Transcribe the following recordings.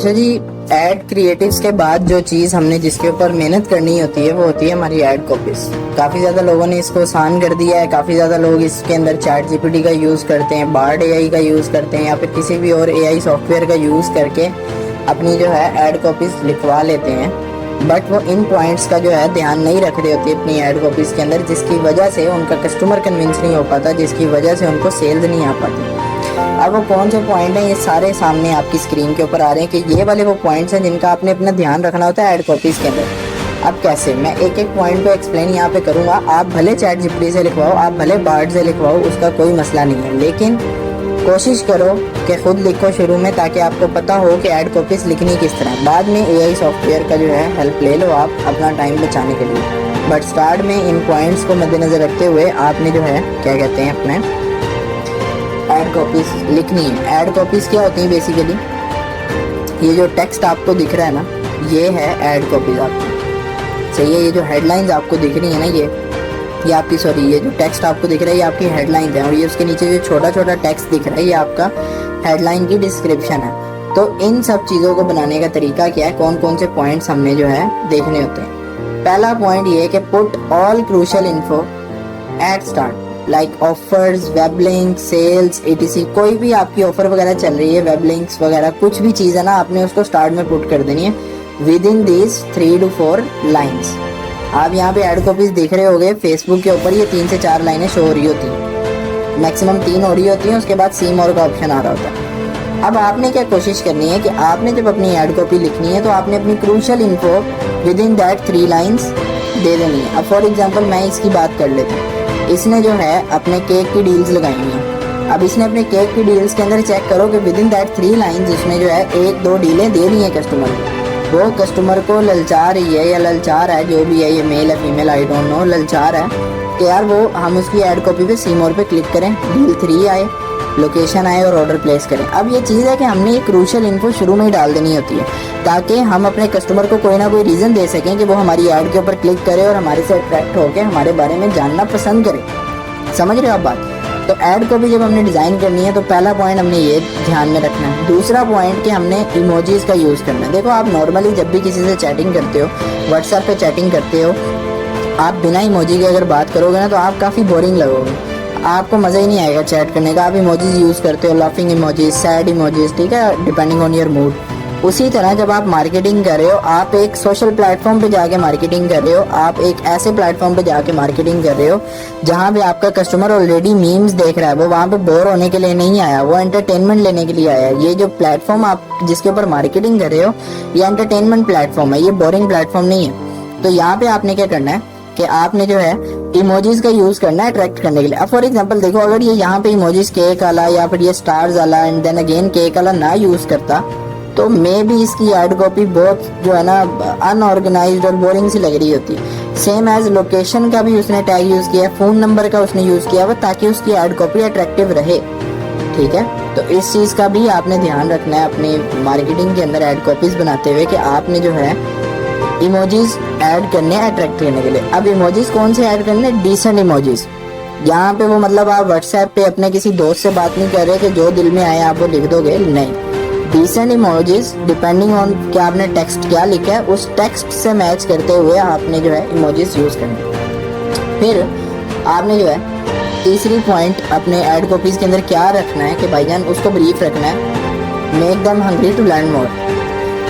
अच्छा जी, add creatives के बाद जो चीज़ हमने जिसके ऊपर मेहनत करनी होती है वो होती है हमारी एड कॉपीज। काफ़ी ज़्यादा लोगों ने इसको आसान कर दिया है। काफ़ी ज़्यादा लोग इसके अंदर चैट जीपीटी का यूज़ करते हैं, बार्ड एआई का यूज़ करते हैं, या फिर किसी भी और एआई सॉफ्टवेयर का यूज़ करके अपनी जो है एड कॉपीज लिखवा लेते हैं। बट वो इन पॉइंट्स का जो है ध्यान नहीं रख रहे होते अपनी एड कॉपीज के अंदर, जिसकी वजह से उनका कस्टमर कन्विंस नहीं हो पाता, जिसकी वजह से उनको सेल्स नहीं आ पाती। अब वो कौन से पॉइंट हैं, ये सारे सामने आपकी स्क्रीन के ऊपर आ रहे हैं कि ये वाले वो पॉइंट्स हैं जिनका आपने अपना ध्यान रखना होता है एड कॉपीज के अंदर। अब कैसे, मैं एक एक पॉइंट को एक्सप्लेन यहाँ पे करूँगा। आप भले चैट जीपीटी से लिखवाओ, आप भले बार्ड से लिखवाओ, उसका कोई मसला नहीं है, लेकिन कोशिश करो कि खुद लिखो शुरू में, ताकि आपको पता हो कि एड कॉपीज लिखनी किस तरह। बाद में एआई सॉफ्टवेयर का जो है हेल्प ले लो आप अपना टाइम बचाने के लिए, बट स्टार्ट में इन पॉइंट्स को मद्देनजर रखते हुए आपने जो है क्या कहते हैं अपने एड कॉपीज लिखनी है। एड कॉपीज क्या होती है बेसिकली, ये जो टेक्स्ट आपको दिख रहा है ना, ये है एड कॉपीज आपको, सही है। ये जो हेडलाइंस आपको दिख रही है ना, ये आपकी, सॉरी, ये जो टेक्स्ट आपको दिख रहा है ये आपकी हेडलाइंस है, और ये उसके नीचे जो छोटा छोटा टेक्स्ट दिख रहा है ये आपका हेडलाइन की डिस्क्रिप्शन है। तो इन सब चीज़ों को बनाने का तरीका क्या है, कौन कौन से पॉइंट्स हमने जो है देखने होते हैं। पहला पॉइंट ये है कि put all crucial info at start, like offers, web link, sales, etc। कोई भी आपकी ऑफर वगैरह चल रही है, वेब लिंक्स वगैरह कुछ भी चीज़ है ना, आपने उसको स्टार्ट में पुट कर देनी है with in this 3 to 4 lines. आप यहाँ पे एड कॉपीज देख रहे होगे फेसबुक के ऊपर, ये 3 से 4 लाइनें शो हो रही होती हैं, मैक्सिमम 3 हो रही होती हैं, उसके बाद सी मोर का ऑप्शन आ रहा होता है। अब आपने क्या कोशिश करनी है कि आपने जब अपनी एड कॉपी लिखनी है तो आपने अपनी crucial info with in that 3 lines they देनी है। अब फॉर एग्जाम्पल मैं इसकी बात कर लेता हूँ। इसने जो है अपने केक की डील्स लगाई हुई हैं। अब इसने अपने केक की डील्स के अंदर चेक करो कि विद इन दैट 3 लाइन्स उसने जो है 1-2 डीलें दे दी हैं कस्टमर को। वो कस्टमर को ललचा रही है या ललचा रहा है, जो भी है, ये मेल है फीमेल आई डोंट नो, ललचा रहा है कि यार वो हम उसकी एड कॉपी पे सी मोर पे क्लिक करें, डील 3 आए, लोकेशन आए और ऑर्डर प्लेस करें। अब ये चीज़ है कि हमने एक क्रूशियल इन्फो शुरू में ही डाल देनी होती है, ताकि हम अपने कस्टमर को कोई ना कोई रीज़न दे सकें कि वो हमारी ऐड के ऊपर क्लिक करे और हमारे से अट्रैक्ट होकर हमारे बारे में जानना पसंद करे। समझ रहे हो आप बात। तो ऐड को भी जब हमने डिज़ाइन करनी है तो पहला पॉइंट हमने ये ध्यान में रखना है। दूसरा पॉइंट कि हमने इमोजीज़ का यूज़ करना है। देखो, आप नॉर्मली जब भी किसी से चैटिंग करते हो, व्हाट्सएप पे चैटिंग करते हो, आप बिना इमोजी के अगर बात करोगे ना तो आप काफ़ी बोरिंग लगोगे, आपको मज़ा ही नहीं आएगा चैट करने का। आप इमोजीज यूज़ करते हो, लाफिंग इमोजीज, सैड इमोजीज, ठीक है, डिपेंडिंग ऑन योर मूड। उसी तरह जब आप मार्केटिंग कर रहे हो, आप एक सोशल प्लेटफॉर्म पे जाके मार्केटिंग कर रहे हो, आप एक ऐसे प्लेटफॉर्म पे जाके मार्केटिंग कर रहे हो जहाँ पे आपका कस्टमर ऑलरेडी मीम्स देख रहा है, वो वहाँ पे बोर होने के लिए नहीं आया, वो एंटरटेनमेंट लेने के लिए आया है। ये जो प्लेटफॉर्म आप जिसके ऊपर मार्केटिंग कर रहे हो, ये एंटरटेनमेंट प्लेटफॉर्म है, ये बोरिंग प्लेटफॉर्म नहीं है। तो यहाँ पे आपने क्या करना है कि आपने जो है इमोजीज का यूज करना है अट्रैक्ट करने के लिए। अब फॉर एग्जांपल देखो, अगर ये यहाँ पे इमोजीज केक वाला या फिर ये स्टार्स वाला एंड देन अगेन केक वाला ना यूज करता तो मे भी इसकी एड कॉपी बहुत जो है ना अनऑर्गेनाइज्ड और बोरिंग सी लग रही होती है। सेम एज लोकेशन का भी उसने टैग यूज किया, फोन नंबर का उसने यूज किया हुआ, ताकि उसकी एड कॉपी अट्रैक्टिव रहे, ठीक है। तो इस चीज का भी आपने ध्यान रखना है अपनी मार्केटिंग के अंदर एड कॉपीज बनाते हुए कि आपने जो है इमोजीज ऐड करने हैं अट्रैक्ट करने के लिए। अब इमोजीज कौन से ऐड करने हैं? Decent emojis. यहाँ पे वो मतलब आप व्हाट्सएप पे अपने किसी दोस्त से बात नहीं कर रहे कि जो दिल में आया आप वो लिख दोगे, नहीं। डिसेंट इमोजीज डिपेंडिंग ऑन कि आपने टेक्स्ट क्या लिखा है, उस टेक्स्ट से मैच करते हुए आपने जो है इमोजीज यूज करने। फिर आपने जो है तीसरी पॉइंट अपने एड कॉपीज के अंदर क्या रखना है कि भाईजान उसको ब्रीफ रखना है, make them hungry to learn more.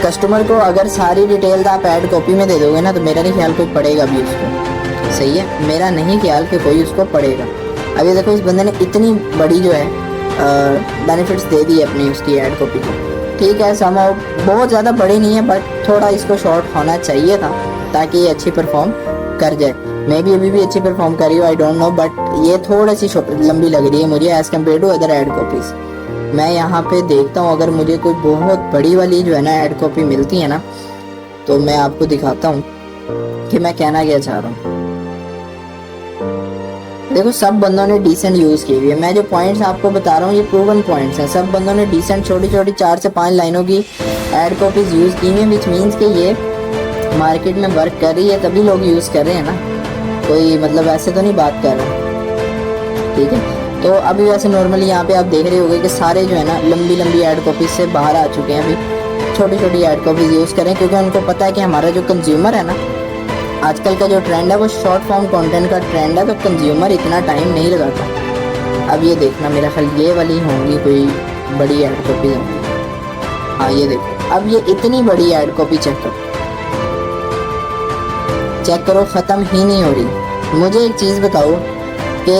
Customer को अगर सारी डिटेल्स आप ऐड कॉपी में दे दोगे ना तो मेरा नहीं ख्याल कोई पढ़ेगा भी उसको, सही है, मेरा नहीं ख्याल कि कोई उसको पढ़ेगा। अभी देखो, इस बंदे ने इतनी बड़ी जो है बेनिफिट्स दे दी अपनी उसकी ऐड कॉपी को, ठीक है, समहाउ बहुत ज़्यादा बड़ी नहीं है, बट थोड़ा इसको शॉर्ट होना चाहिए था ताकि ये अच्छी परफॉर्म कर जाए। मैं भी अभी भी अच्छी परफॉर्म कर रही हूँ, आई डोंट नो, बट ये थोड़ी सी लंबी लग रही है मुझे as compare to other ad copies. मैं यहाँ पे देखता हूँ, अगर मुझे कोई बहुत बड़ी वाली जो है ना ऐड कॉपी मिलती है ना तो मैं आपको दिखाता हूँ कि मैं कहना क्या चाह रहा हूँ। देखो, सब बंदों ने डिसेंट यूज़ की हुई है। मैं जो पॉइंट्स आपको बता रहा हूँ ये प्रूवन पॉइंट्स हैं। सब बंदों ने डिसेंट छोटी छोटी 4 से 5 लाइनों की ऐड कॉपीज यूज़ की हुई है, विच मीन्स कि ये मार्केट में वर्क कर रही है, तभी लोग यूज़ कर रहे हैं ना, कोई मतलब ऐसे तो नहीं बात कर रहा, ठीक है। तो अभी वैसे नॉर्मली यहाँ पे आप देख रहे होंगे कि सारे जो है ना लंबी लंबी ऐड कॉपीज से बाहर आ चुके हैं अभी, छोटी छोटी ऐड कॉपीज यूज़ करें, क्योंकि उनको पता है कि हमारा जो कंज्यूमर है ना, आजकल का जो ट्रेंड है वो शॉर्ट फॉर्म कंटेंट का ट्रेंड है, तो कंज्यूमर इतना टाइम नहीं लगाता। अब ये देखना, मेरा ख्याल ये वाली होंगी कोई बड़ी ऐड कॉपीज होंगी। हाँ ये देखो, अब ये इतनी बड़ी ऐड कॉपी चेक करो, ख़त्म ही नहीं हो रही। मुझे एक चीज़ बताओ कि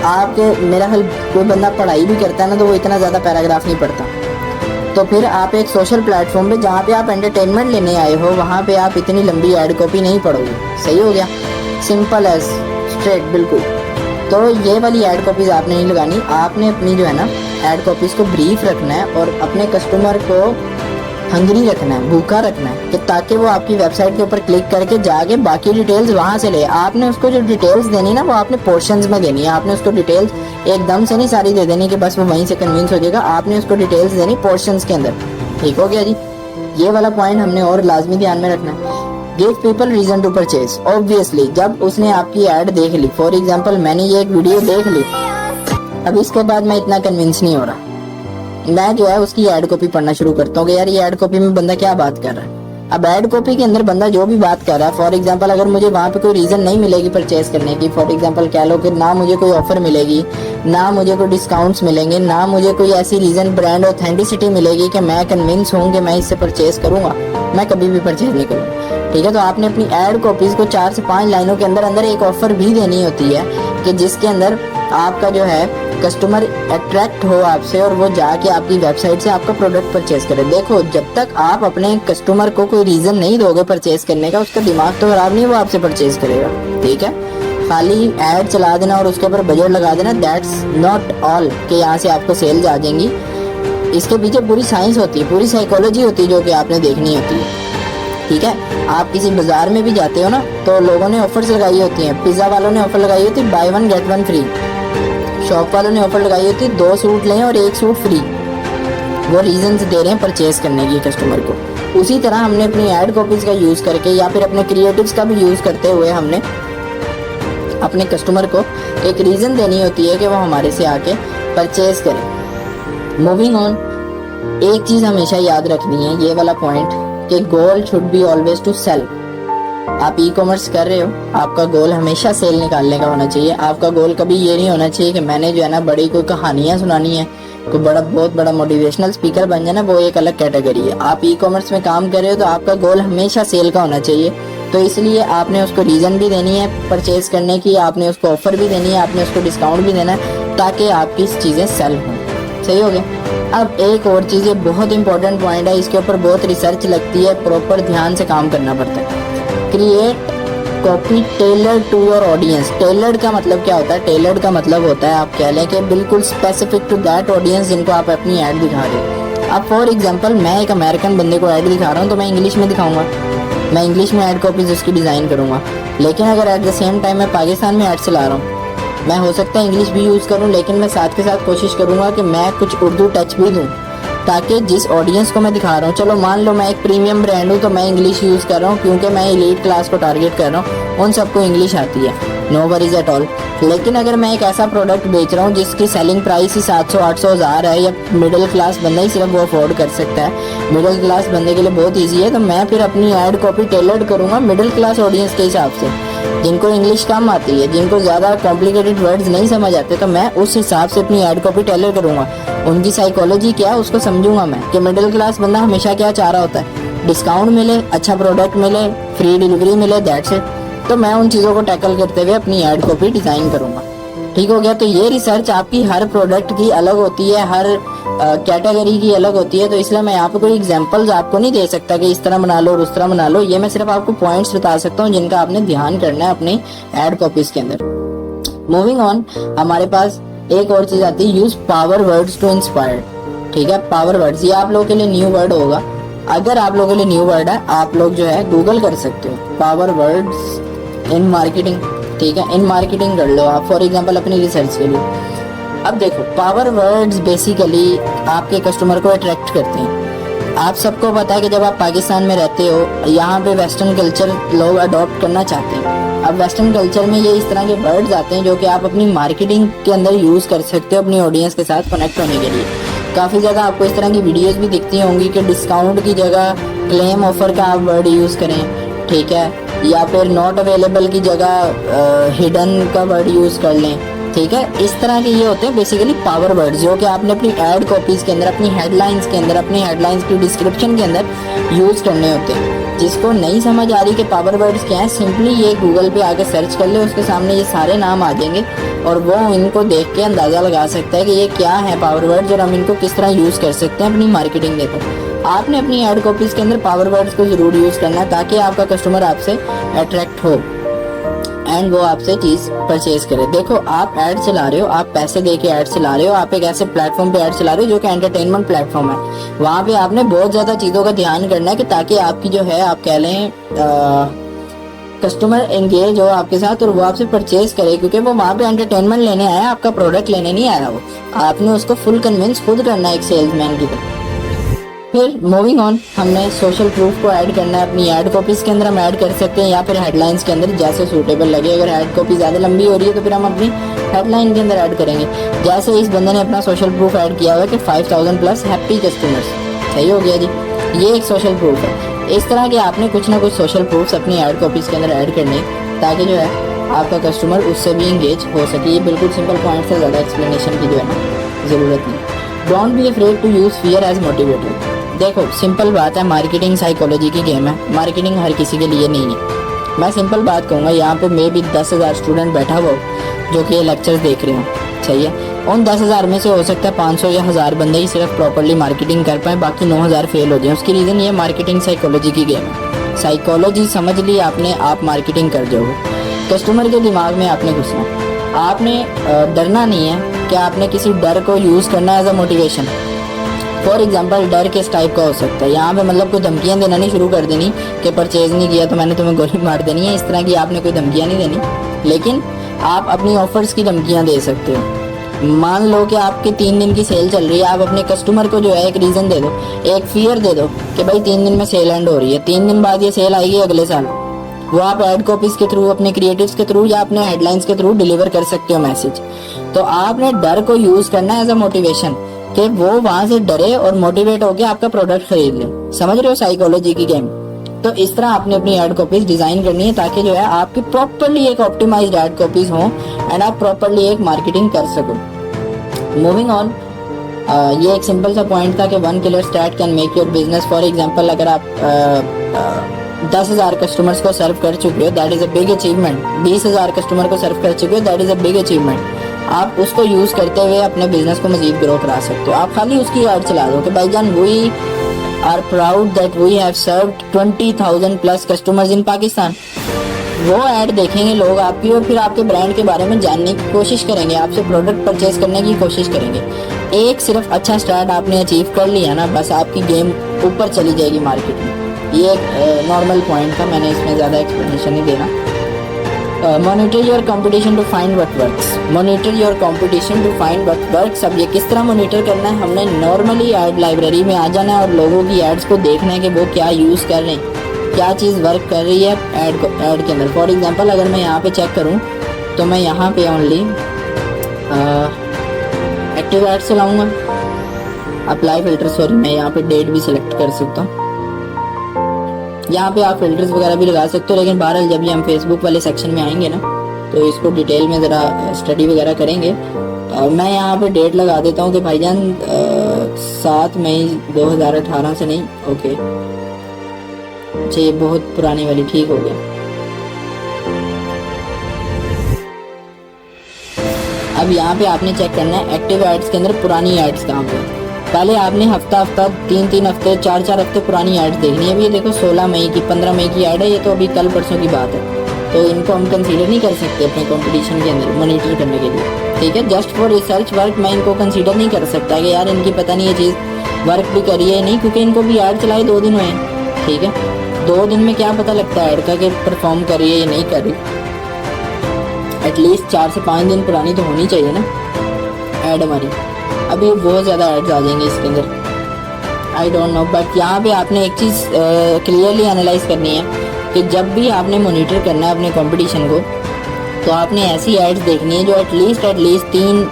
आपके, मेरा ख्याल कोई बंदा पढ़ाई भी करता है ना, तो वो इतना ज़्यादा पैराग्राफ नहीं पढ़ता, तो फिर आप एक सोशल प्लेटफॉर्म पे जहाँ पे आप एंटरटेनमेंट लेने आए हो, वहाँ पे आप इतनी लंबी ऐड कॉपी नहीं पढ़ोगे। सही हो गया, सिंपल एज स्ट्रेट, बिल्कुल। तो ये वाली ऐड कॉपीज़ आपने नहीं लगानी, आपने अपनी जो है ना ऐड कॉपीज़ को ब्रीफ रखना है और अपने कस्टमर को हंगरी रखना है, भूखा रखना है, कि ताकि वो आपकी वेबसाइट के ऊपर क्लिक करके जाके बाकी डिटेल्स वहाँ से ले। आपने उसको जो डिटेल्स देनी ना, वो आपने पोर्शंस में देनी है। आपने उसको डिटेल्स एकदम से नहीं सारी दे देनी कि बस वो वहीं से कन्विंस हो जाएगा। आपने उसको डिटेल्स देनी पोर्शंस के अंदर। ठीक हो गया जी, ये वाला पॉइंट हमने और लाजमी ध्यान में रखना है। Give people reason to purchase. Obviously जब उसने आपकी ऐड देख ली, फॉर एग्जाम्पल मैंने ये एक वीडियो देख ली, अब इसके बाद मैं इतना कन्विंस नहीं हो रहा, मैं जो है उसकी ऐड कॉपी पढ़ना शुरू करता हूँ कि यार ये ऐड कॉपी में बंदा क्या बात कर रहा है। अब ऐड कॉपी के अंदर बंदा जो भी बात कर रहा है, फॉर एग्जांपल अगर मुझे वहाँ पे कोई रीज़न नहीं मिलेगी परचेज करने की, फॉर एग्जांपल कह लो कि ना मुझे कोई ऑफर मिलेगी, ना मुझे कोई डिस्काउंट्स मिलेंगे, ना मुझे कोई ऐसी रीज़न ब्रांड ऑथेंटिसिटी मिलेगी कि मैं कन्विंस हूँ कि मैं इससे परचेज करूँगा, मैं कभी भी परचेज नहीं करूँगा। ठीक है, तो आपने अपनी ऐड कॉपीज़ को 4 से 5 लाइनों के अंदर अंदर एक ऑफर भी देनी होती है कि जिसके अंदर आपका जो है कस्टमर अट्रैक्ट हो आपसे और वो जाके आपकी वेबसाइट से आपका प्रोडक्ट परचेज करे। देखो, जब तक आप अपने कस्टमर को कोई रीज़न नहीं दोगे परचेज करने का, उसका दिमाग तो खराब नहीं, वो आपसे परचेज करेगा। ठीक है, खाली ऐड चला देना और उसके ऊपर बजट लगा देना, दैट्स नॉट ऑल कि यहाँ से आपको सेल्स आ जाएंगी। इसके पीछे पूरी साइंस होती है, पूरी साइकोलॉजी होती है जो कि आपने देखनी होती है। ठीक है, आप किसी बाजार में भी जाते हो ना, तो लोगों ने ऑफर्स लगाई होती हैं। पिज़्ज़ा वालों ने ऑफर लगाई होती है बाय 1 गेट 1 फ्री, शॉप वालों ने ऑफर लगाई होती है 2 सूट लें और 1 सूट फ्री। वो रीजंस दे रहे हैं परचेज करने की कस्टमर को। उसी तरह हमने अपनी ऐड कॉपीज का यूज़ करके या फिर अपने क्रिएटिव्स का भी यूज़ करते हुए हमने अपने कस्टमर को एक रीज़न देनी होती है कि वो हमारे से आके परचेज करें। मूविंग ऑन, एक चीज़ हमेशा याद रखनी है, ये वाला पॉइंट, कि goal should be always to sell. आप ई कॉमर्स कर रहे हो, आपका गोल हमेशा सेल निकालने का होना चाहिए। आपका गोल कभी ये नहीं होना चाहिए कि मैंने जो है ना बड़ी कोई कहानियाँ सुनानी है, कोई बहुत बड़ा मोटिवेशनल स्पीकर बन जाना, वो एक अलग कैटेगरी है। आप ई कॉमर्स में काम कर रहे हो तो आपका गोल हमेशा सेल का होना चाहिए। तो इसलिए आपने उसको रीज़न भी देनी है परचेज करने की, आपने उसको ऑफर भी देनी है, आपने उसको डिस्काउंट भी देना है, ताकि आपकी चीज़ें सेल हों। सही हो गया। अब एक और चीज़, ये बहुत इंपॉर्टेंट पॉइंट है, इसके ऊपर बहुत रिसर्च लगती है, प्रॉपर ध्यान से काम करना पड़ता है। Create copy tailored to your audience. Tailored का मतलब क्या होता है? टेलर्ड का मतलब होता है, आप कह लें कि बिल्कुल स्पेसिफिक टू दैट ऑडियंस जिनको आप अपनी ऐड दिखा रहे हो। अब फॉर एग्जांपल मैं एक अमेरिकन बंदे को ऐड दिखा रहा हूँ, तो मैं इंग्लिश में दिखाऊंगा, मैं इंग्लिश में ऐड कॉपीज उसकी डिज़ाइन करूँगा। लेकिन अगर एट द सेम टाइम मैं पाकिस्तान में ऐड चला रहा हूँ, मैं हो सकता है इंग्लिश भी यूज़ करूं, लेकिन मैं साथ के साथ कोशिश करूंगा कि मैं कुछ उर्दू टच भी दूं, ताकि जिस ऑडियंस को मैं दिखा रहा हूं, चलो मान लो मैं एक प्रीमियम ब्रांड हूं तो मैं इंग्लिश यूज़ कर रहा हूं क्योंकि मैं एलीट क्लास को टारगेट कर रहा हूं, उन सबको इंग्लिश आती है, नो वरीज एट ऑल। लेकिन अगर मैं एक ऐसा प्रोडक्ट बेच रहा हूँ जिसकी सेलिंग प्राइस ही 700, 800, 1000 है, या मिडिल क्लास बंदा ही सिर्फ वो अफोर्ड कर सकता है, मिडिल क्लास बंदे के लिए बहुत ईजी है, तो मैं फिर अपनी ऐड कॉपी टेलर्ड करूँगा मिडिल क्लास ऑडियंस के हिसाब से, जिनको इंग्लिश कम आती है, जिनको ज़्यादा कॉम्प्लिकेटेड वर्ड्स नहीं समझ आते, तो मैं उस हिसाब से अपनी ऐड कॉपी टेलर करूँगा। उनकी साइकोलॉजी क्या है उसको समझूंगा मैं, कि मिडिल क्लास बंदा हमेशा क्या चाह रहा होता है, डिस्काउंट मिले, अच्छा प्रोडक्ट मिले, फ्री डिलीवरी मिले, दैट्स इट। तो मैं उन चीज़ों को टैकल करते हुए अपनी ऐड कॉपी डिज़ाइन करूँगा। ठीक हो गया। तो ये रिसर्च आपकी हर प्रोडक्ट की अलग होती है, हर कैटेगरी की अलग होती है, तो इसलिए मैं यहाँ पे कोई एग्जांपल्स आपको नहीं दे सकता कि इस तरह बना लो और उस तरह बना लो। ये मैं सिर्फ आपको पॉइंट्स बता सकता हूँ जिनका आपने ध्यान करना है अपनी ऐड कॉपीज के अंदर। मूविंग ऑन, हमारे पास एक और चीज आती है, use power words to inspire. ठीक है, पावर वर्ड्स ये आप लोगों के लिए न्यू वर्ड होगा, अगर आप लोगों के लिए न्यू वर्ड है आप लोग जो है गूगल कर सकते हो, पावर वर्ड्स इन मार्केटिंग। ठीक है, इन मार्केटिंग कर लो आप फॉर एग्जांपल अपनी रिसर्च के लिए। अब देखो, पावर वर्ड्स बेसिकली आपके कस्टमर को अट्रैक्ट करते हैं। आप सबको पता है कि जब आप पाकिस्तान में रहते हो, यहाँ पे वेस्टर्न कल्चर लोग अडॉप्ट करना चाहते हैं। अब वेस्टर्न कल्चर में ये इस तरह के वर्ड्स आते हैं जो कि आप अपनी मार्केटिंग के अंदर यूज़ कर सकते हो अपनी ऑडियंस के साथ कनेक्ट होने के लिए। काफ़ी ज़्यादा आपको इस तरह की वीडियोस भी दिखती होंगी कि डिस्काउंट की जगह क्लेम ऑफर का आप वर्ड यूज़ करें, ठीक है, या फिर नॉट अवेलेबल की जगह हिडन का वर्ड यूज़ कर लें, ठीक है। इस तरह के ये होते हैं बेसिकली पावर वर्ड्स, जो कि आपने अपनी ऐड कॉपीज़ के अंदर, अपनी हेडलाइंस के अंदर, अपनी हेडलाइंस की डिस्क्रिप्शन के अंदर यूज़ करने होते हैं। जिसको नहीं समझ आ रही कि पावर वर्ड्स क्या है, सिंपली ये गूगल पे आके सर्च कर ले, उसके सामने ये सारे नाम आ जाएंगे और वो इनको देख के अंदाज़ा लगा सकता है कि ये क्या है पावर वर्ड्स और हम इनको किस तरह यूज़ कर सकते हैं अपनी मार्केटिंग में। तो आपने अपनी ऐड कॉपीज़ के अंदर पावर वर्ड्स को ज़रूर यूज़ करना है ताकि आपका कस्टमर आपसे अट्रैक्ट हो एंड वो आपसे चीज़ परचेज करे। देखो, आप ऐड चला रहे हो, आप पैसे दे के ऐड चला रहे हो, आप एक ऐसे प्लेटफॉर्म पे ऐड चला रहे हो जो कि एंटरटेनमेंट प्लेटफॉर्म है। वहाँ पे आपने बहुत ज़्यादा चीज़ों का ध्यान करना है कि ताकि आपकी जो है, आप कह लें, कस्टमर एंगेज हो आपके साथ और वो आपसे परचेज करे, क्योंकि वो वहाँ पे एंटरटेनमेंट लेने आया, आपका प्रोडक्ट लेने नहीं आया। वो आपने उसको फुल कन्विंस खुद करना है एक सेल्समैन की तरह। फिर मूविंग ऑन, हमने सोशल प्रूफ को ऐड करना है अपनी ऐड कॉपीज़ के अंदर। हम ऐड कर सकते हैं या फिर हेडलाइंस के अंदर, जैसे सूटेबल लगे। अगर ऐड कॉपी ज़्यादा लंबी हो रही है तो फिर हम अपनी हेडलाइन के अंदर ऐड करेंगे। जैसे इस बंदे ने अपना सोशल प्रूफ ऐड किया हुआ है कि 5000 प्लस हैप्पी कस्टमर्स, सही हो गया जी, ये एक सोशल प्रूफ है। इस तरह के आपने कुछ ना कुछ सोशल प्रूफ्स अपनी ऐड कॉपीज़ के अंदर ऐड करने, ताकि जो है आपका कस्टमर उससे भी इंगेज हो सके। ये बिल्कुल सिंपल पॉइंट्स है, ज़्यादा एक्सप्लेनेशन की जो है ना ज़रूरत नहीं। Don't be afraid to use fear as motivator. देखो, सिंपल बात है, मार्केटिंग साइकोलॉजी की गेम है, मार्केटिंग हर किसी के लिए नहीं है। मैं सिंपल बात कहूँगा, यहाँ पे मे भी 10,000 स्टूडेंट बैठा हुआ जो कि ये लेक्चर्स देख रहे हो, सही है। उन 10,000 में से हो सकता है 500 या 1000 बंदे ही सिर्फ प्रॉपर्ली मार्केटिंग कर पाए, बाकी 9,000 फेल हो जाए। उसकी रीज़न ये मार्केटिंग साइकोलॉजी की गेम है। साइकोलॉजी समझ ली आपने, आप मार्केटिंग कर जाओगे। कस्टमर के दिमाग में आपने घुसना, आपने डरना नहीं है कि आपने किसी डर को यूज़ करना है as a motivation. For example, डर किस टाइप का हो सकता है, यहाँ पे मतलब कोई धमकियाँ देना नहीं शुरू कर देनी कि परचेज नहीं किया तो मैंने तुम्हें गोली मार देनी है, इस तरह की आपने कोई धमकियाँ नहीं देनी। लेकिन आप अपनी ऑफर्स की धमकियाँ दे सकते हो। मान लो कि आपकी 3 दिन की सेल चल रही है, आप अपने कस्टमर को जो है एक रीज़न दे दो, एक फियर दे दो कि भाई 3 दिन में सेल एंड हो रही है, 3 दिन बाद ये सेल आएगी अगले साल। वो आप ऐड कॉपीज़ के थ्रू, अपने क्रिएटिव्स के थ्रू या अपने हेडलाइंस के थ्रू डिलीवर कर सकते हो मैसेज। तो आपने डर को यूज़ करना है एज अ मोटिवेशन कि वो वहां से डरे और मोटिवेट होकर आपका प्रोडक्ट खरीद ले। समझ रहे हो साइकोलॉजी की गेम? तो इस तरह आपने अपनी ऐड कॉपीज डिजाइन करनी है ताकि जो है आपकी प्रॉपर्ली एक ऑप्टिमाइज्ड ऐड कॉपीज हो एंड आप प्रॉपर्ली एक मार्केटिंग कर सको। मूविंग ऑन, ये एक सिंपल सा पॉइंट था कि 1 killer stat can make your business. For example, अगर आप 10,000 कस्टमर्स को सर्व कर चुके हो, that is a big achievement. 20,000 customer को सर्व कर चुके हो, that is a big achievement. आप उसको यूज करते हुए अपने बिजनेस को मजीद ग्रो करा सकते हो। आप खाली उसकी ऐड चला दो कि भाईजान, we are proud that we have served 20,000 plus customers in Pakistan. वो ऐड देखेंगे लोग आपकी और फिर आपके ब्रांड के बारे में जानने की कोशिश करेंगे, आपसे प्रोडक्ट परचेज करने की कोशिश करेंगे। एक सिर्फ अच्छा स्टार्ट आपने अचीव कर लिया ना, बस आपकी गेम ऊपर चली जाएगी मार्केट में। ये एक नॉर्मल पॉइंट था, मैंने इसमें ज़्यादा एक्सप्लेनेशन नहीं देना। Monitor your competition to find what works. Monitor your competition to find what works. अब ये किस तरह मॉनिटर करना है? हमने नॉर्मली ऐड लाइब्रेरी में आ जाना है और लोगों की एड्स को देखना है कि वो क्या यूज़ कर रहे हैं, क्या चीज़ वर्क कर रही है ऐड के अंदर। फॉर एग्जांपल, अगर मैं यहाँ पे चेक करूँ तो मैं यहाँ पे ओनली एक्टिव एड चलाऊँगा, अप्लाई फिल्टर, सॉरी मैं यहाँ पे डेट भी सिलेक्ट कर सकता हूँ। यहाँ पे आप फिल्टर्स वगैरह भी लगा सकते हो, लेकिन बहरहाल जब भी हम फेसबुक वाले सेक्शन में आएंगे ना तो इसको डिटेल में ज़रा स्टडी वगैरह करेंगे। मैं यहाँ पे डेट लगा देता हूँ कि भाईजान 7 मई 2018 से नहीं, ओके अच्छा ये बहुत पुरानी वाली, ठीक हो गया। अब यहाँ पे आपने चेक करना है एक्टिव एड्स के अंदर पुरानी एड्स कहाँ पे। पहले आपने हफ्ता 3 हफ्ते 4 हफ्ते पुरानी ऐड देखनी है। अभी ये देखो 16 मई की 15 मई की ऐड है, ये तो अभी कल परसों की बात है, तो इनको हम कंसीडर नहीं कर सकते अपने कंपटीशन के अंदर मॉनिटर करने के लिए। ठीक है, जस्ट फॉर रिसर्च वर्क मैं इनको कंसीडर नहीं कर सकता कि यार इनकी पता नहीं ये चीज़ वर्क भी करी है नहीं, क्योंकि इनको भी ऐड चलाए 2 दिन हुए। ठीक है, 2 दिन में क्या पता लगता है ऐड का कि परफॉर्म कर रही है या नहीं कर रही। एटलीस्ट 4 से 5 दिन पुरानी तो होनी चाहिए ना ऐड हमारी। अभी बहुत ज़्यादा एड्स आ जाएंगे इसके अंदर, आई डोंट नो। बट यहाँ पे आपने एक चीज़ क्लियरली एनालाइज करनी है कि जब भी आपने मॉनिटर करना है अपने कंपटीशन को, तो आपने ऐसी एड्स देखनी है जो एटलीस्ट 3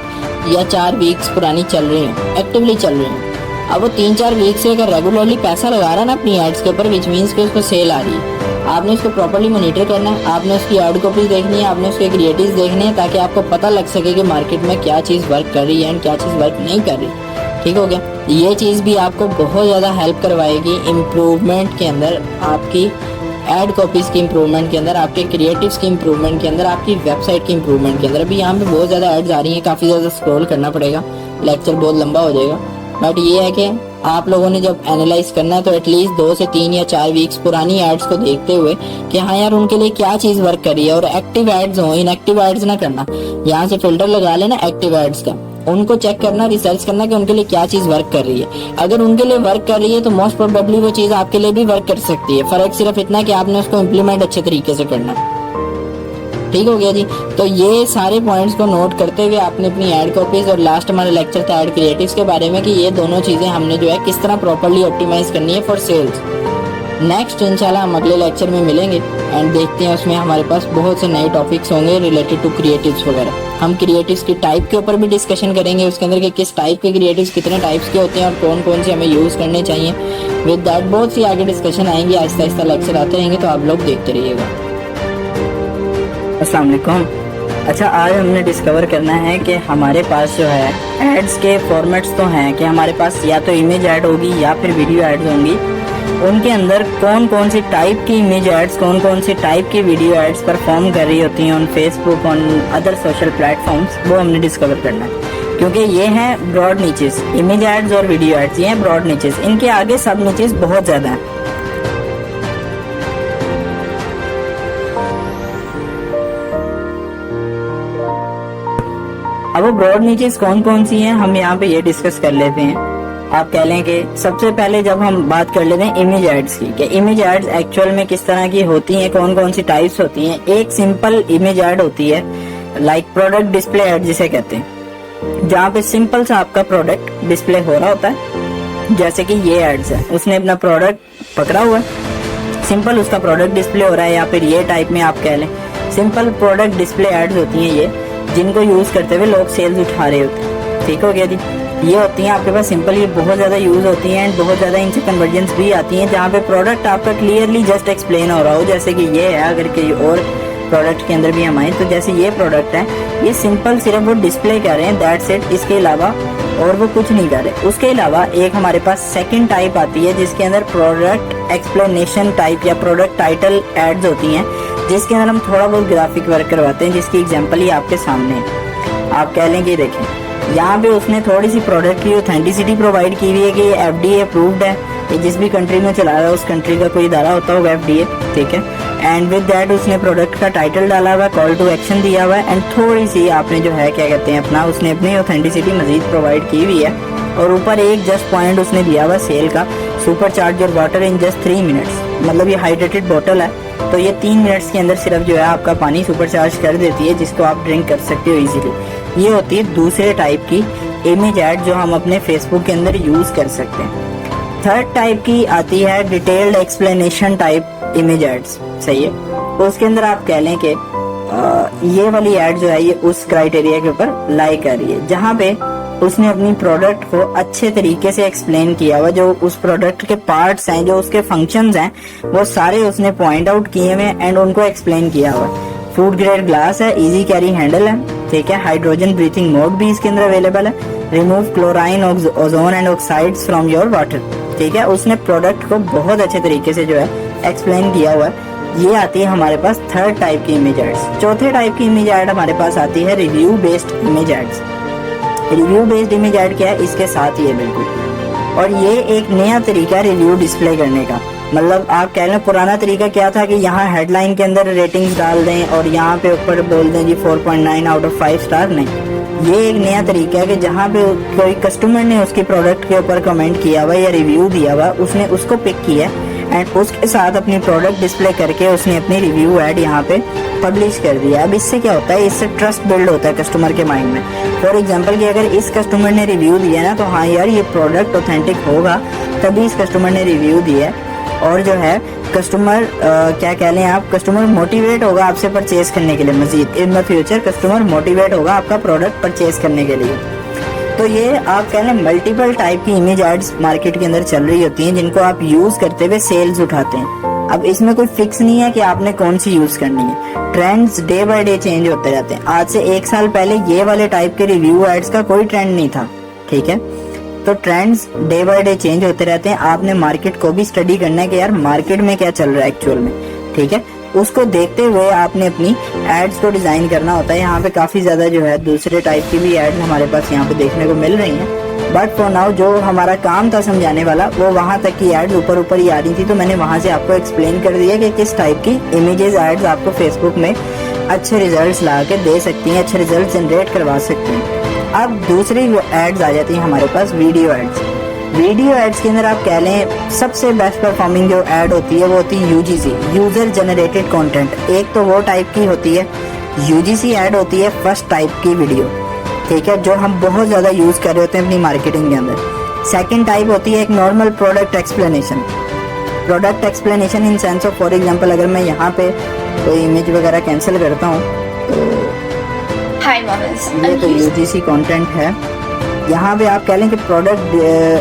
या 4 वीक्स पुरानी चल रही हैं, एक्टिवली चल रही हैं। अब वो 3-4 वीक से अगर रेगुलरली पैसा लगा रहा है ना अपनी एड्स के ऊपर, विच मीन्स कि उसको सेल आ रही है, आपने उसको प्रॉपर्ली मॉनिटर करना है, आपने उसकी एड कॉपीज देखनी है, आपने उसके क्रिएटिव्स देखने हैं, ताकि आपको पता लग सके कि मार्केट में क्या चीज़ वर्क कर रही है एंड क्या चीज़ वर्क नहीं कर रही। ठीक हो गया। ये चीज़ भी आपको बहुत ज़्यादा हेल्प करवाएगी इम्प्रूवमेंट के अंदर, आपकी एड कॉपीज़ की इम्प्रूवमेंट के अंदर, आपके क्रिएटिव्स की इम्प्रूवमेंट के अंदर, आपकी वेबसाइट की इम्प्रूवमेंट के अंदर। अभी यहाँ पे बहुत ज़्यादा एड्स आ रही हैं, काफ़ी ज़्यादा स्क्रॉल करना पड़ेगा, लेक्चर बहुत लंबा हो जाएगा। बट ये है कि आप लोगों ने जब एनालाइज करना है तो एटलीस्ट 2 से 3 या 4 वीक्स पुरानी एड्स को देखते हुए कि हाँ यार उनके लिए क्या चीज़ वर्क कर रही है, और एक्टिव एड्स हो, इनएक्टिव एड्स ना करना। यहाँ से फिल्टर लगा लेना एक्टिव एड्स का, उनको चेक करना, रिसर्च करना कि उनके लिए क्या चीज़ वर्क कर रही है। अगर उनके लिए वर्क कर रही है तो मोस्ट प्रोबेबली वो चीज़ आपके लिए भी वर्क कर सकती है। फर्क सिर्फ इतना कि आपने उसको इम्प्लीमेंट अच्छे तरीके से करना है। ठीक हो गया जी। तो ये सारे पॉइंट्स को नोट करते हुए आपने अपनी एड कॉपीज, और लास्ट हमारा लेक्चर था एड क्रिएटिव्स के बारे में कि ये दोनों चीज़ें हमने जो है किस तरह प्रॉपर्ली ऑप्टिमाइज करनी है फॉर सेल्स। नेक्स्ट इंशाल्लाह हम अगले लेक्चर में मिलेंगे एंड देखते हैं, उसमें हमारे पास बहुत से नए टॉपिक्स होंगे रिलेटेड टू क्रिएटिव्स वगैरह। हम क्रिएटिव्स की टाइप के ऊपर भी डिस्कशन करेंगे, उसके अंदर के किस टाइप के क्रिएटिव्स कितने टाइप्स के होते हैं और कौन कौन से हमें यूज़ करने चाहिए। विद दैट बहुत सी आगे डिस्कशन आएंगी, आहिस्ता आहिस्ता लेक्चर आते रहेंगे, तो आप लोग देखते रहिएगा। अस्सलाम वालेकुम। अच्छा, आज हमने डिस्कवर करना है कि हमारे पास जो है एड्स के फॉर्मेट्स तो हैं कि हमारे पास या तो इमेज ऐड होगी या फिर वीडियो एड्स होंगी। उनके अंदर कौन कौन सी टाइप की इमेज एड्स, कौन कौन सी टाइप की वीडियो एड्स परफॉर्म कर रही होती हैं on Facebook, on other social platforms, वो हमने डिस्कवर करना है। क्योंकि ये हैं ब्रॉड नीचेस, इमेज एड्स और वीडियो एड्स, ये हैं ब्रॉड नीचेस। इनके आगे सब नीचेस बहुत ज़्यादा हैं। अब वो ब्रॉड नीचेस कौन कौन सी हैं हम यहाँ पे ये डिस्कस कर लेते हैं। आप कह लें कि सबसे पहले जब हम बात कर लेते हैं इमेज एड्स की, कि इमेज एड्स एक्चुअल में किस तरह की होती हैं, कौन कौन सी टाइप्स होती हैं। एक सिंपल इमेज एड होती है, लाइक प्रोडक्ट डिस्प्ले एड जिसे कहते हैं, जहाँ पे सिंपल सा आपका प्रोडक्ट डिस्प्ले हो रहा होता है। जैसे कि ये एड्स है, उसने अपना प्रोडक्ट पकड़ा हुआ है, सिंपल उसका प्रोडक्ट डिस्प्ले हो रहा है, या फिर ये टाइप में आप कह लें सिंपल प्रोडक्ट डिस्प्ले एड्स होती हैं ये, जिनको यूज करते हुए लोग सेल्स उठा रहे होते हैं। ठीक हो गया जी। ये होती हैं आपके पास सिंपल, ये बहुत ज़्यादा यूज़ होती हैं एंड बहुत ज़्यादा इनसे कन्वर्जेंस भी आती हैं, जहाँ पे प्रोडक्ट आपका क्लियरली जस्ट एक्सप्लेन हो रहा हो। जैसे कि ये है, अगर कोई और प्रोडक्ट के अंदर भी हम आए तो जैसे ये प्रोडक्ट है, ये सिंपल सिर्फ वो डिस्प्ले कर रहे हैं, दैट्स इट, इसके अलावा और वो कुछ नहीं कर रहे। उसके अलावा एक हमारे पास सेकेंड टाइप आती है जिसके अंदर प्रोडक्ट एक्सप्लेनेशन टाइप या प्रोडक्ट टाइटल एड्स होती हैं, जिसके अंदर हम थोड़ा बहुत ग्राफिक वर्क करवाते हैं, जिसकी एग्जांपल ही आपके सामने है। आप कह लें कि देखें, यहाँ पे उसने थोड़ी सी प्रोडक्ट की ऑथेंटिसिटी प्रोवाइड की हुई है कि ये FDA अप्रूव्ड है, ये जिस भी कंट्री में चला रहा है उस कंट्री का कोई इदारा होता होगा FDA, ठीक है। एंड विद दैट उसने प्रोडक्ट का टाइटल डाला हुआ है, कॉल टू एक्शन दिया हुआ है, एंड थोड़ी सी आपने जो है क्या कहते हैं अपना, उसने अपनी ऑथेंटिसिटी मजीद प्रोवाइड की हुई है। और ऊपर एक जस्ट पॉइंट उसने दिया हुआ सेल का, super charge your water in just 3 minutes, मतलब ये हाइड्रेटेड बोतल है तो ये 3 मिनट्स के अंदर सिर्फ जो है आपका पानी सुपर चार्ज कर देती है, जिसको आप ड्रिंक कर सकते हो इजीली। ये होती है दूसरे टाइप की इमेज ऐड जो हम अपने फेसबुक के अंदर यूज कर सकते हैं। थर्ड टाइप की आती है detailed explanation type image ads, सही है। तो उसके अंदर आप कह लें कि ये वाली ऐड जो है ये उस क्राइटेरिया के ऊपर लाई कर रही है, जहाँ पे उसने अपनी प्रोडक्ट को अच्छे तरीके से एक्सप्लेन किया हुआ, जो उस प्रोडक्ट के पार्ट्स हैं, जो उसके फंक्शंस हैं, वो सारे उसने पॉइंट आउट किए हुए एंड उनको एक्सप्लेन किया हुआ। फूड ग्रेड ग्लास है, इजी कैरी हैंडल है, ठीक है। हाइड्रोजन ब्रीथिंग मोड भी इसके अंदर अवेलेबल है। Remove chlorine, ozone and oxides from your water, ठीक है। उसने प्रोडक्ट को बहुत अच्छे तरीके से जो है एक्सप्लेन किया हुआ है। ये आती है हमारे पास थर्ड टाइप की इमेज एड्स। चौथे टाइप की इमेज एड हमारे पास आती है review based image ads. Review based image ad क्या है, इसके साथ ही है बिल्कुल, और ये एक नया तरीका रिव्यू डिस्प्ले करने का। मतलब आप कह लें पुराना तरीका क्या था कि यहाँ हेडलाइन के अंदर रेटिंग्स डाल दें और यहाँ पे ऊपर बोल दें जी 4.9 आउट ऑफ 5 स्टार। नहीं, ये एक नया तरीका है कि जहाँ पे कोई कस्टमर ने उसके प्रोडक्ट के ऊपर कमेंट किया हुआ या रिव्यू दिया हुआ, उसने उसको पिक किया एंड उसके साथ अपनी प्रोडक्ट डिस्प्ले करके उसने अपनी रिव्यू ऐड यहाँ पे पब्लिश कर दिया। अब इससे क्या होता है, इससे ट्रस्ट बिल्ड होता है कस्टमर के माइंड में। फॉर एग्जांपल कि अगर इस कस्टमर ने रिव्यू दिया ना, तो हाँ यार ये प्रोडक्ट ऑथेंटिक होगा, तभी इस कस्टमर ने रिव्यू दिया है। और जो है कस्टमर क्या कह लें आप, कस्टमर मोटिवेट होगा आपसे परचेज करने के लिए। मजीद in the future customer motivate होगा आपका प्रोडक्ट परचेज करने के लिए। तो ये आप कह लें मल्टीपल टाइप की इमेज एड्स मार्केट के अंदर चल रही होती हैं, जिनको आप यूज करते हुए सेल्स उठाते हैं। अब इसमें कोई फिक्स नहीं है कि आपने कौन सी यूज करनी है, trends day by day change होते रहते हैं। आज से 1 साल पहले ये वाले टाइप के रिव्यू एड्स का कोई ट्रेंड नहीं था, ठीक है। तो trends day by day change होते रहते हैं। आपने मार्केट को भी स्टडी करना है कि यार मार्केट में क्या चल रहा है एक्चुअल में, ठीक है। उसको देखते हुए आपने अपनी एड्स को डिजाइन करना होता है। यहाँ पे काफी ज्यादा जो है दूसरे टाइप की भी एड्स हमारे पास यहाँ पे देखने को मिल रही हैं, बट फॉर नाउ जो हमारा काम था समझाने वाला वो वहां तक की एड्स ऊपर ऊपर ही आ रही थी। तो मैंने वहां से आपको एक्सप्लेन कर दिया कि किस टाइप की इमेजेस एड्स आपको फेसबुक में अच्छे रिजल्ट्स ला के दे सकती हैं, अच्छे रिजल्ट जनरेट करवा सकती हैं। अब दूसरी एड्स आ जाती हैं हमारे पास वीडियो एड्स। वीडियो एड्स के अंदर आप कह लें सबसे बेस्ट परफॉर्मिंग जो एड होती है वो होती है यूजीसी, यूजर जनरेटेड कंटेंट। एक तो वो टाइप की होती है यूजीसी एड होती है, फर्स्ट टाइप की वीडियो, ठीक है, जो हम बहुत ज्यादा यूज कर रहे होते हैं अपनी मार्केटिंग के अंदर। सेकंड टाइप होती है एक normal product explanation. Product explanation in sense of for example अगर मैं यहाँ पे कोई इमेज वगैरह कैंसिल करता हूँ तो ये तो यूजीसी कंटेंट है। यहाँ पे आप कह लें कि प्रोडक्ट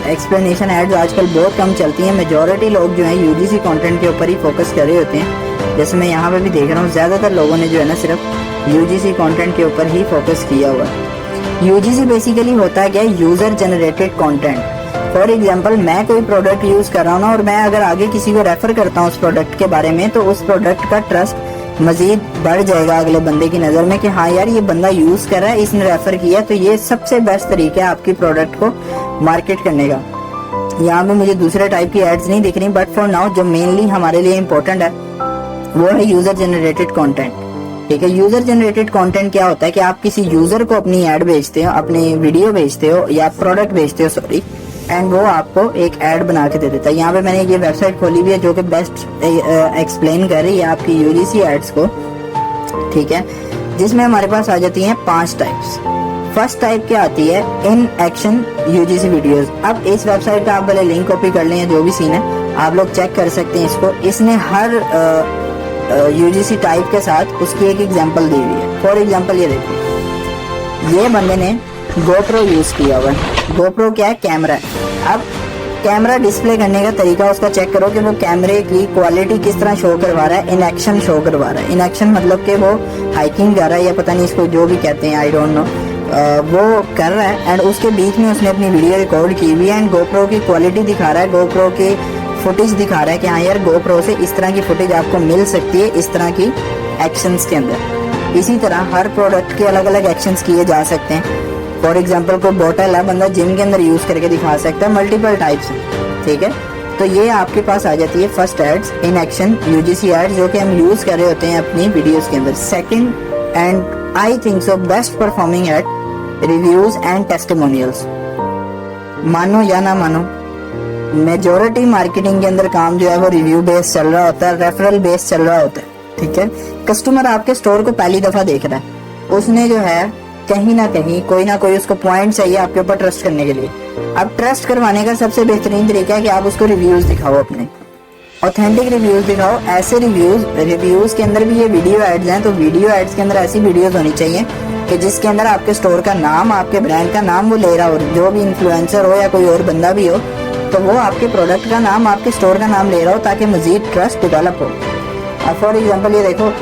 एक्सप्लेनेशन एड्स आजकल बहुत कम चलती हैं। मेजॉरिटी लोग जो हैं यूजीसी कंटेंट के ऊपर ही फोकस कर रहे होते हैं। जैसे मैं यहाँ पे भी देख रहा हूँ ज्यादातर लोगों ने जो है ना सिर्फ यूजीसी कंटेंट के ऊपर ही फोकस किया हुआ है। यूजीसी बेसिकली होता है क्या, user generated content. For example मैं कोई प्रोडक्ट यूज कर रहा हूँ ना, और मैं अगर आगे किसी को रेफर करता हूँ उस प्रोडक्ट के बारे में, तो उस प्रोडक्ट का ट्रस्ट मजीद बढ़ जाएगा अगले बंदे की नजर में कि हाँ यार ये बंदा यूज कर रहा है, इसने रेफर किया। तो ये सबसे बेस्ट तरीका है आपकी प्रोडक्ट को मार्केट करने का। यहाँ पे मुझे दूसरे टाइप की एड्स नहीं दिख रही, बट फॉर नाउ जो मेनली हमारे लिए इम्पोर्टेंट है वो है यूजर जनरेटेड कंटेंट, ठीक है। यूजर जनरेटेड कंटेंट क्या होता है कि आप किसी यूजर को अपनी एड भेजते हो, अपनी वीडियो भेजते हो या प्रोडक्ट भेजते हो सॉरी, एंड वो आपको एक ऐड बना के दे देता है। यहाँ पे मैंने ये वेबसाइट खोली हुई है जो कि बेस्ट एक्सप्लेन कर रही है आपकी यूजीसी एड्स को, ठीक है, जिसमें हमारे पास आ जाती हैं 5 टाइप्स। फर्स्ट टाइप क्या आती है, इन एक्शन यूजीसी वीडियोस। अब इस वेबसाइट का आप पहले लिंक कॉपी कर लें, जो भी सीन है आप लोग चेक कर सकते हैं इसको। इसने हर यूजीसी टाइप के साथ उसकी एक एग्जांपल दी हुई है। फॉर एग्जांपल ये देखिए, ये बंदे ने गोप्रो यूज किया हुआ है। गोप्रो क्या है, कैमरा है। अब कैमरा डिस्प्ले करने का तरीका उसका चेक करो कि वो कैमरे की क्वालिटी किस तरह शो करवा रहा है, इन एक्शन शो करवा रहा है। इन एक्शन मतलब कि वो हाइकिंग कर रहा है या पता नहीं इसको जो भी कहते हैं, आई डोंट नो, वो कर रहा है एंड उसके बीच में उसने अपनी वीडियो रिकॉर्ड की हुई है एंड गोप्रो की क्वालिटी दिखा रहा है, गोप्रो की फुटेज दिखा रहा है कि हाँ यार गोप्रो से इस तरह की फुटेज आपको मिल सकती है इस तरह की एक्शंस के अंदर। इसी तरह हर प्रोडक्ट के अलग अलग एक्शंस किए जा सकते हैं। फॉर एग्जाम्पल कोई बोतल है, बंदा जिम के अंदर यूज करके दिखा सकता है, मल्टीपल टाइप्स हैं, ठीक है। तो ये आपके पास आ जाती है first ads, in action UGC ads, जो कि हम यूज कर रहे होते हैं अपनी वीडियोस के अंदर। Second and I think so best performing ad, reviews and testimonials. मानो या ना मानो, मेजॉरिटी मार्केटिंग के अंदर काम जो है वो रिव्यू बेस्ड चल रहा होता है, रेफरल बेस्ड चल रहा होता है, ठीक है। कस्टमर आपके स्टोर को पहली दफा देख रहा है, उसने जो है कहीं ना कहीं कोई ना कोई उसको पॉइंट चाहिए आपके ऊपर ट्रस्ट करने के लिए। अब ट्रस्ट करवाने का सबसे बेहतरीन तरीका है कि आप उसको रिव्यूज दिखाओ, अपने ऑथेंटिक रिव्यूज दिखाओ। ऐसे रिव्यूज के अंदर भी ये वीडियो एड्स हैं, तो वीडियो एड्स के अंदर ऐसी वीडियोस होनी चाहिए कि जिसके अंदर आपके स्टोर का नाम, आपके ब्रांड का नाम वो ले रहा हो, जो भी इन्फ्लुएंसर हो या कोई और बंदा भी हो, तो वो आपके प्रोडक्ट का नाम, आपके स्टोर का नाम ले रहा हो, ताकि मजीद ट्रस्ट डेवलप हो। अब फॉर एग्जाम्पल ये देखो,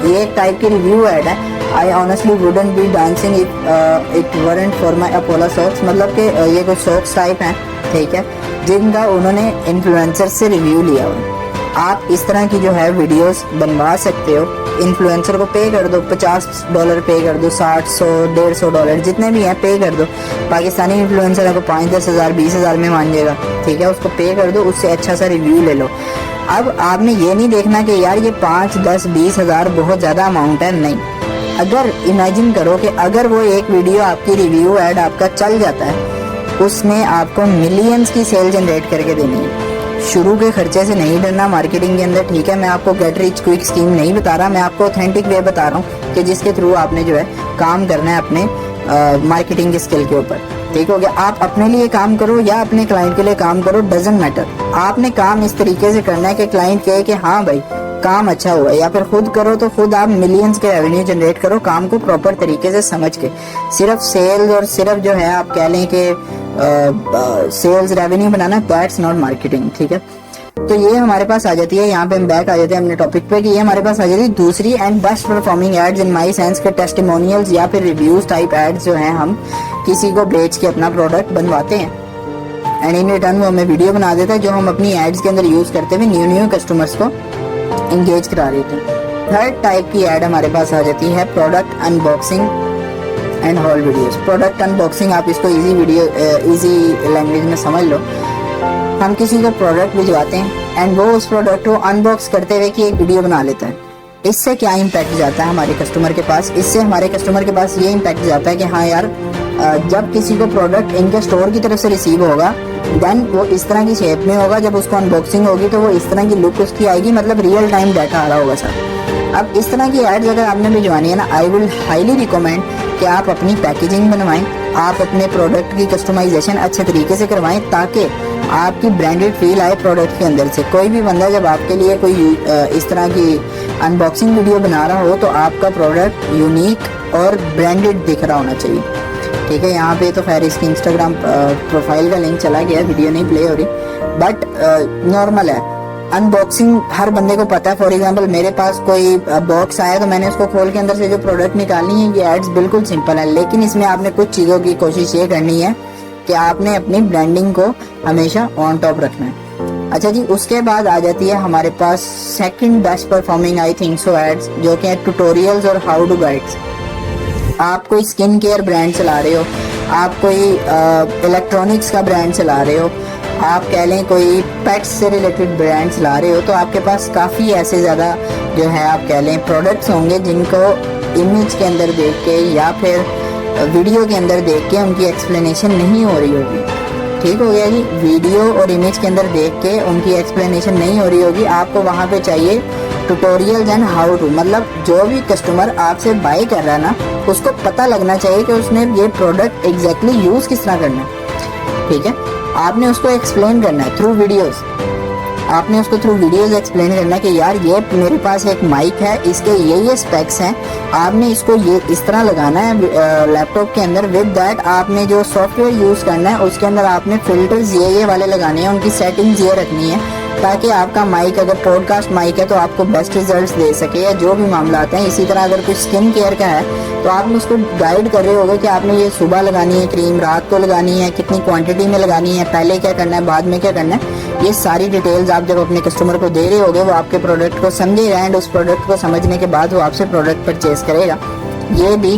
ये एक टाइप की रिव्यू एड है, I honestly wouldn't be dancing it weren't for my Apollo socks. मतलब कि ये कुछ सॉक्स टाइप हैं, ठीक है, जिनका उन्होंने इन्फ्लुएंसर से रिव्यू लिया हुआ। आप इस तरह की जो है वीडियोस बनवा सकते हो, इन्फ्लुएंसर को पे कर दो, $50 पे कर दो, 60, 100, $150 जितने भी हैं पे कर दो। पाकिस्तानी इन्फ्लुएंसर को 5, 10 हज़ार, 20 हज़ार में मान जाएगा, ठीक है, उसको पे कर दो, उससे अच्छा सा रिव्यू ले लो। अब आपने ये नहीं देखना कि यार ये 5, 10, 20 हज़ार बहुत ज़्यादा अमाउंट है, नहीं। अगर इमेजिन करो कि अगर वो एक वीडियो आपकी रिव्यू ऐड आपका चल जाता है, उसने आपको मिलियंस की सेल जनरेट करके देनी है। शुरू के खर्चे से नहीं डरना मार्केटिंग के अंदर, ठीक है। मैं आपको गेट रिच क्विक स्कीम नहीं बता रहा, मैं आपको ऑथेंटिक वे बता रहा हूँ कि जिसके थ्रू आपने जो है काम करना है अपने मार्केटिंग के स्किल के ऊपर, ठीक हो गया। आप अपने लिए काम करो या अपने क्लाइंट के लिए काम करो, डजंट मैटर। आपने काम इस तरीके से करना है कि क्लाइंट कहे कि हाँ भाई काम अच्छा हुआ, या फिर खुद करो तो खुद आप मिलियंस के रेवेन्यू जनरेट करो काम को प्रॉपर तरीके से समझ के। सिर्फ सेल्स और सिर्फ जो है आप कह लें कि सेल्स रेवेन्यू बनाना, दैट्स नॉट मार्केटिंग। ठीक है, तो ये हमारे पास आ जाती है, यहाँ पे हम बैक आ जाते हैं अपने टॉपिक पे कि ये हमारे पास आ जाती है दूसरी and best performing ads in my sense के टेस्टिमोनियल्स या फिर रिव्यूज टाइप एड्स जो हैं हम किसी को बेच के अपना प्रोडक्ट बनवाते हैं एंड इन रिटर्न वो हमें वीडियो बना देता है जो हम अपनी एड्स के अंदर यूज करते हुए न्यू कस्टमर्स को इंगेज करा देते हैं। थर्ड टाइप की एड हमारे पास आ जाती है product unboxing and hall videos. Product unboxing आप इसको इजी लैंग्वेज में समझ लो। हम किसी को प्रोडक्ट भिजवाते हैं एंड वो उस प्रोडक्ट को अनबॉक्स करते हुए की एक वीडियो बना लेता है। इससे क्या इम्पैक्ट जाता है हमारे कस्टमर के पास? इससे हमारे कस्टमर के पास ये इम्पैक्ट जाता है कि हाँ यार, जब किसी को प्रोडक्ट इनके स्टोर की तरफ से रिसीव होगा देन वो इस तरह की शेप में होगा, जब उसको अनबॉक्सिंग होगी तो वो इस तरह की लुक उसकी आएगी, मतलब रियल टाइम डाटा आ रहा होगा सर। अब इस तरह की एड्स अगर आपने भिजवानी है ना, आई विल हाईली रिकमेंड कि आप अपनी पैकेजिंग बनवाएं, आप अपने प्रोडक्ट की कस्टमाइजेशन अच्छे तरीके से करवाएं ताकि आपकी ब्रांडेड फील आए प्रोडक्ट के अंदर से। कोई भी बंदा जब आपके लिए कोई इस तरह की अनबॉक्सिंग वीडियो बना रहा हो तो आपका प्रोडक्ट यूनिक और ब्रांडेड दिख रहा होना चाहिए। ठीक है, यहाँ पे तो खैर इसकी इंस्टाग्राम प्रोफाइल का लिंक चला गया, वीडियो नहीं प्ले हो रही, बट नॉर्मल है। अनबॉक्सिंग हर बंदे को पता है। फॉर एग्जांपल मेरे पास कोई बॉक्स आया तो मैंने उसको खोल के अंदर से जो प्रोडक्ट निकालनी है, ये एड्स बिल्कुल सिंपल है, लेकिन इसमें आपने कुछ चीज़ों की कोशिश ये करनी है कि आपने अपनी ब्रांडिंग को हमेशा ऑन टॉप रखना है। अच्छा जी, उसके बाद आ जाती है हमारे पास second best performing I think so ads, जो कि है ट्यूटोरियल्स और हाउ टू गाइड्स। आप कोई स्किन केयर ब्रांड चला रहे हो, आप कोई इलेक्ट्रॉनिक्स का ब्रांड चला रहे हो, आप कह लें कोई पेट्स से रिलेटेड ब्रांड चला रहे हो, तो आपके पास काफ़ी ऐसे ज़्यादा जो है आप कह लें प्रोडक्ट्स होंगे जिनको इमेज के अंदर देख के या फिर वीडियो के अंदर देख के उनकी एक्सप्लेनेशन नहीं हो रही होगी। ठीक हो गया जी, वीडियो और इमेज के अंदर देख के उनकी एक्सप्लेनेशन नहीं हो रही होगी। आपको वहाँ पे चाहिए ट्यूटोरियल्स एंड हाउ टू, मतलब जो भी कस्टमर आपसे बाय कर रहा है ना, उसको पता लगना चाहिए कि उसने ये प्रोडक्ट एग्जैक्टली यूज़ किस तरह करना है। ठीक है, आपने उसको एक्सप्लेन करना है थ्रू वीडियोस। आपने उसको थ्रू वीडियोस एक्सप्लेन करना है कि यार ये मेरे पास एक माइक है, इसके ये स्पेक्स हैं, आपने इसको ये इस तरह लगाना है लैपटॉप के अंदर। विद दैट आपने जो सॉफ्टवेयर यूज़ करना है उसके अंदर आपने फिल्टर्स ये वाले लगाने हैं, उनकी सेटिंग्स ये रखनी है ताकि आपका माइक अगर पॉडकास्ट माइक है तो आपको बेस्ट रिजल्ट्स दे सके, या जो भी मामला आते हैं। इसी तरह अगर कोई स्किन केयर का है तो आप उसको गाइड कर रहे होगे कि आपने ये सुबह लगानी है क्रीम, रात को लगानी है, कितनी क्वांटिटी में लगानी है, पहले क्या करना है, बाद में क्या करना है। ये सारी डिटेल्स आप जब अपने कस्टमर को दे रहे होगे, वो आपके प्रोडक्ट को समझेगा एंड उस प्रोडक्ट को समझने के बाद वो आपसे प्रोडक्ट परचेज करेगा। ये भी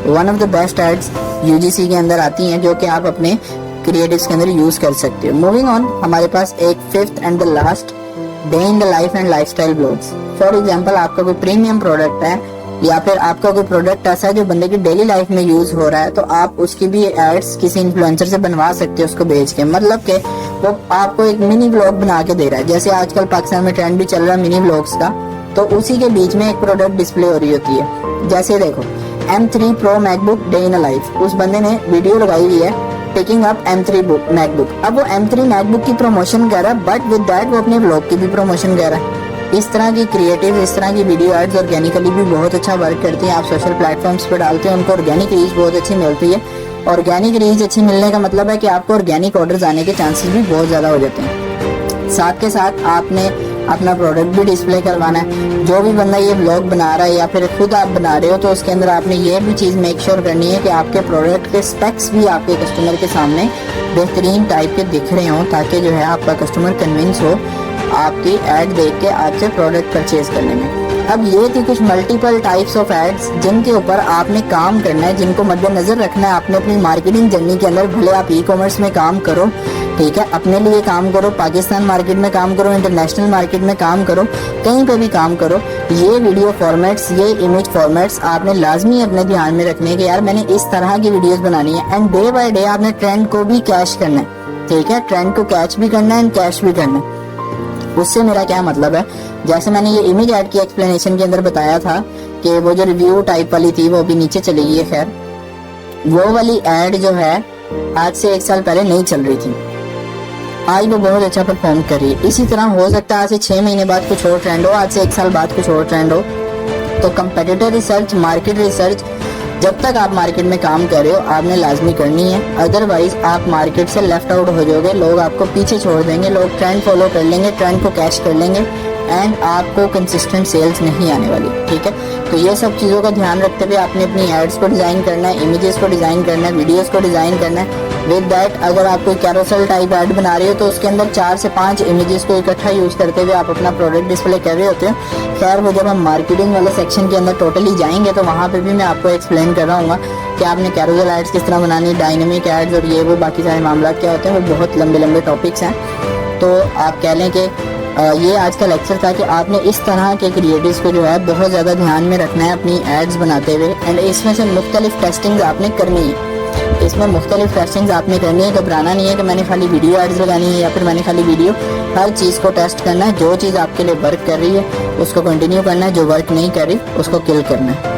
one of the best ads UGC के अंदर आती हैं जो कि आप अपने क्रिएटिव्स के अंदर यूज कर सकते हो। मूविंग ऑन, हमारे पास एक fifth and the last, day in the life and lifestyle blogs. For example आपका कोई प्रीमियम प्रोडक्ट है या फिर आपका कोई प्रोडक्ट ऐसा है जो बंदे की डेली लाइफ में यूज हो रहा है, तो आप उसकी भी एड्स किसी इन्फ्लुएंसर से बनवा सकते हो उसको बेच के। मतलब कि वो आपको एक मिनी ब्लॉग बना के दे रहा है, जैसे आजकल पाकिस्तान में ट्रेंड भी चल रहा है मिनी ब्लॉग्स का, तो उसी के बीच में एक प्रोडक्ट डिस्प्ले हो रही होती है। जैसे देखो M3 Pro MacBook day in a life, उस बंदे ने वीडियो लगाई हुई है पिकिंग अप M3 मैकबुक। अब वो M3 मैकबुक की प्रमोशन कर रहा है, बट विद दैट वो अपने ब्लॉग की भी प्रमोशन कर रहा है। इस तरह की क्रिएटिव, इस तरह की वीडियो एड्स ऑर्गेनिकली भी बहुत अच्छा वर्क करती हैं। आप सोशल प्लेटफॉर्म्स पर डालते हैं, उनको ऑर्गेनिक रीच बहुत अच्छी मिलती है। ऑर्गेनिक रीच अच्छी मिलने का मतलब है कि आपको ऑर्गेनिक ऑर्डर्स आने के चांसेस भी बहुत ज़्यादा हो जाते हैं। साथ के साथ आपने अपना प्रोडक्ट भी डिस्प्ले करवाना है। जो भी बंदा ये ब्लॉग बना रहा है या फिर खुद आप बना रहे हो, तो उसके अंदर आपने ये भी चीज़ मेक श्योर करनी है कि आपके प्रोडक्ट के स्पेक्स भी आपके कस्टमर के सामने बेहतरीन टाइप के दिख रहे हों, ताकि जो है आपका कस्टमर कन्विंस हो आपकी एड देख के आपसे प्रोडक्ट परचेज करने में। अब ये थी कुछ मल्टीपल टाइप्स ऑफ एड्स जिनके ऊपर आपने काम करना है, जिनको मद्देनजर रखना है आपने अपनी मार्केटिंग जर्नी के अंदर। भले आप ई-कॉमर्स में काम करो, ठीक है, अपने लिए काम करो, पाकिस्तान मार्केट में काम करो, इंटरनेशनल मार्केट में काम करो, कहीं पे भी काम करो, ये वीडियो फॉर्मेट्स, ये इमेज फॉर्मेट्स आपने लाजमी अपने ध्यान में रखने हैं कि यार मैंने इस तरह की वीडियोस बनानी है। एंड डे बाय डे आपने ट्रेंड को भी कैच करना है, ठीक है, ट्रेंड को कैच भी करना है एंड कैश भी करना है। उससे मेरा क्या मतलब है, जैसे मैंने ये इमेज ऐड की एक्सप्लेनेशन के अंदर बताया था कि वो जो रिव्यू टाइप वाली थी वो अभी नीचे चली गई है, खैर वो वाली ऐड जो है आज से 1 साल पहले नहीं चल रही थी, आज वो बहुत अच्छा परफॉर्म कर रही है। इसी तरह हो सकता है आज से 6 महीने बाद कुछ और ट्रेंड हो, आज से 1 साल बाद कुछ और ट्रेंड हो। तो कंपेटिटर रिसर्च, मार्केट रिसर्च, जब तक आप मार्केट में काम कर रहे हो आपने लाजमी करनी है, अदरवाइज आप मार्केट से लेफ्ट आउट हो जाओगे, लोग आपको पीछे छोड़ देंगे, लोग ट्रेंड फॉलो कर लेंगे, ट्रेंड को कैच कर लेंगे एंड आपको कंसिस्टेंट सेल्स नहीं आने वाली। ठीक है, तो ये सब चीज़ों का ध्यान रखते हुए आपने अपनी एड्स को डिज़ाइन करना है, इमेजेस को डिज़ाइन करना है, वीडियोस को डिज़ाइन करना है। विद दैट अगर आप कोई कैरोसेल टाइप ऐड बना रहे हो तो उसके अंदर 4 से 5 इमेजेस को इकट्ठा यूज़ करते हुए आप अपना प्रोडक्ट डिस्प्ले कर रहे होते हो। खैर वो जब हम मार्केटिंग वाले सेक्शन के अंदर टोटली जाएंगे तो वहाँ पे भी मैं आपको एक्सप्लेन कर रहा हूँ कि आपने कैरोसेल एड्स किस तरह बनानी, डायनेमिक एड्स और ये वो बाकी सारे मामला क्या होते हैं, वो बहुत लंबे लंबे टॉपिक्स हैं। तो आप कह लें कि ये आज का लेक्चर था कि आपने इस तरह के क्रिएटिव्स को जो है बहुत ज़्यादा ध्यान में रखना है अपनी एड्स बनाते हुए, एंड इसमें से मुख्तलिफ टेस्टिंग्स आपने करनी है। इसमें मुख्तलिफ टेस्टिंग्स आपने करनी है, घबराना नहीं है कि मैंने खाली वीडियो एड्स लगानी है या फिर मैंने खाली वीडियो, हर चीज़ को टेस्ट करना है। जो चीज़ आपके लिए वर्क कर रही है उसको कंटिन्यू करना है, जो वर्क नहीं कर रही उसको किल करना है।